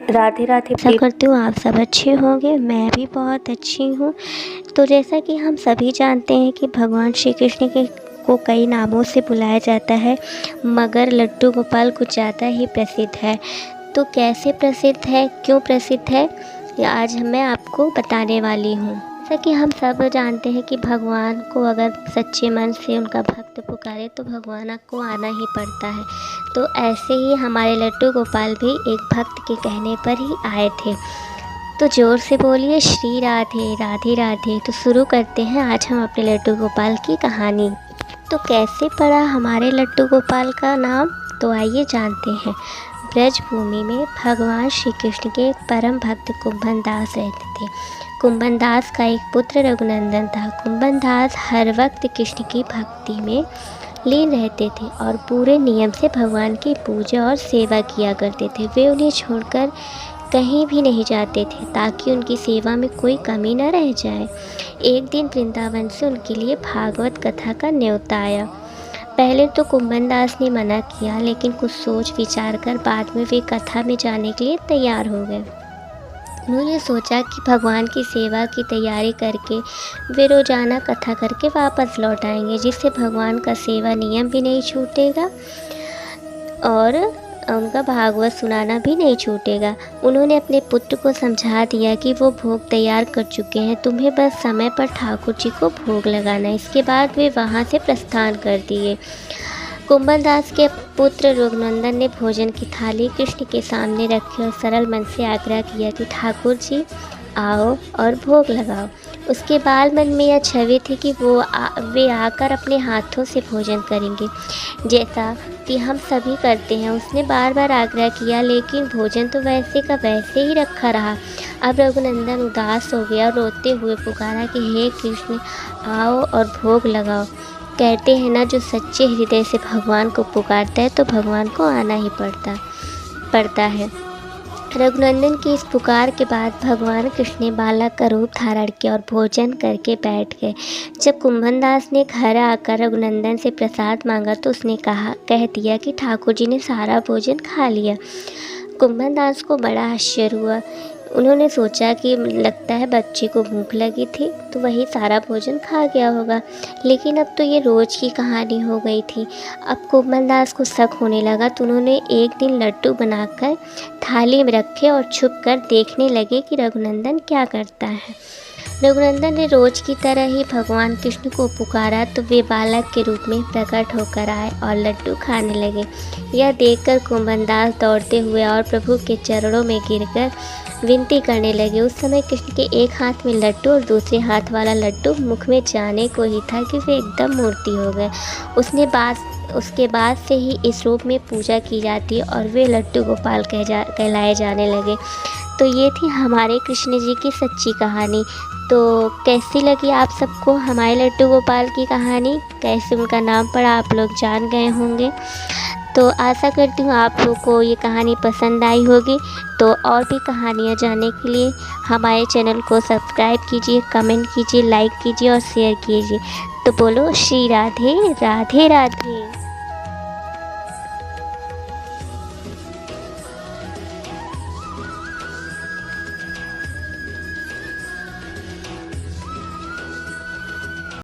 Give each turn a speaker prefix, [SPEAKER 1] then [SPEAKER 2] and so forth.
[SPEAKER 1] राधे राधे।
[SPEAKER 2] आशा करती हूँ आप सब अच्छे होंगे, मैं भी बहुत अच्छी हूँ। तो जैसा कि हम सभी जानते हैं कि भगवान श्री कृष्ण के को कई नामों से बुलाया जाता है, मगर लड्डू गोपाल कुछ ज़्यादा ही प्रसिद्ध है। तो कैसे प्रसिद्ध है, क्यों प्रसिद्ध है, ये आज मैं आपको बताने वाली हूँ। जैसा कि हम सब जानते हैं कि भगवान को अगर सच्चे मन से उनका भक्त पुकारे तो भगवान को आना ही पड़ता है। तो ऐसे ही हमारे लड्डू गोपाल भी एक भक्त के कहने पर ही आए थे। तो ज़ोर से बोलिए श्री राधे राधे राधे। तो शुरू करते हैं आज हम अपने लड्डू गोपाल की कहानी। तो कैसे पड़ा हमारे लड्डू गोपाल का नाम, तो आइए जानते हैं। ब्रज भूमि में भगवान श्री कृष्ण के एक परम भक्त कुंभन दास रहते थे। कुंभन दास का एक पुत्र रघुनंदन था। कुंभन दास हर वक्त कृष्ण की भक्ति में लीन रहते थे और पूरे नियम से भगवान की पूजा और सेवा किया करते थे। वे उन्हें छोड़कर कहीं भी नहीं जाते थे ताकि उनकी सेवा में कोई कमी न रह जाए। एक दिन वृंदावन से उनके लिए भागवत कथा का न्योता आया। पहले तो कुंभन दास ने मना किया, लेकिन कुछ सोच विचार कर बाद में वे कथा में जाने के लिए तैयार हो गए। उन्होंने सोचा कि भगवान की सेवा की तैयारी करके वे रोज़ाना कथा करके वापस लौट आएंगे, जिससे भगवान का सेवा नियम भी नहीं छूटेगा और उनका भागवत सुनाना भी नहीं छूटेगा। उन्होंने अपने पुत्र को समझा दिया कि वो भोग तैयार कर चुके हैं, तुम्हें बस समय पर ठाकुर जी को भोग लगाना। इसके बाद वे वहाँ से प्रस्थान कर दिए। कुंभन दास के पुत्र रघुनंदन ने भोजन की थाली कृष्ण के सामने रखी और सरल मन से आग्रह किया कि ठाकुर जी आओ और भोग लगाओ। उसके बाद मन में यह छवि थी कि वे आकर अपने हाथों से भोजन करेंगे, जैसा कि हम सभी करते हैं। उसने बार बार आग्रह किया, लेकिन भोजन तो वैसे का वैसे ही रखा रहा। अब रघुनंदन उदास हो गया और रोते हुए पुकारा कि हे कृष्ण, आओ और भोग लगाओ। कहते हैं ना, जो सच्चे हृदय से भगवान को पुकारता है तो भगवान को आना ही पड़ता है। रघुनंदन की इस पुकार के बाद भगवान कृष्ण ने बालक का रूप धारण किया और भोजन करके बैठ गए। जब कुंभन दास ने घर आकर रघुनंदन से प्रसाद मांगा तो उसने कह दिया कि ठाकुर जी ने सारा भोजन खा लिया। कुंभन दास को बड़ा आश्चर्य हुआ। उन्होंने सोचा कि लगता है बच्चे को भूख लगी थी तो वही सारा भोजन खा गया होगा, लेकिन अब तो ये रोज़ की कहानी हो गई थी। अब कुंभन दास को शक होने लगा तो उन्होंने एक दिन लड्डू बनाकर थाली में रखे और छुप कर देखने लगे कि रघुनंदन क्या करता है। रघुनंदन ने रोज की तरह ही भगवान कृष्ण को पुकारा तो वे बालक के रूप में प्रकट होकर आए और लड्डू खाने लगे। यह देखकर कुंभन दास दौड़ते हुए और प्रभु के चरणों में गिरकर विनती करने लगे। उस समय कृष्ण के एक हाथ में लड्डू और दूसरे हाथ वाला लड्डू मुख में जाने को ही था कि वे एकदम मूर्ति हो गए। उसके बाद से ही इस रूप में पूजा की जाती है और वे लड्डू गोपाल कहलाए जाने लगे। तो ये थी हमारे कृष्ण जी की सच्ची कहानी। तो कैसी लगी आप सबको हमारे लड्डू गोपाल की कहानी, कैसे उनका नाम पड़ा, आप लोग जान गए होंगे। तो आशा करती हूँ आप लोगों को ये कहानी पसंद आई होगी। तो और भी कहानियाँ जानने के लिए हमारे चैनल को सब्सक्राइब कीजिए, कमेंट कीजिए, लाइक कीजिए और शेयर कीजिए। तो बोलो श्री राधे राधे राधे।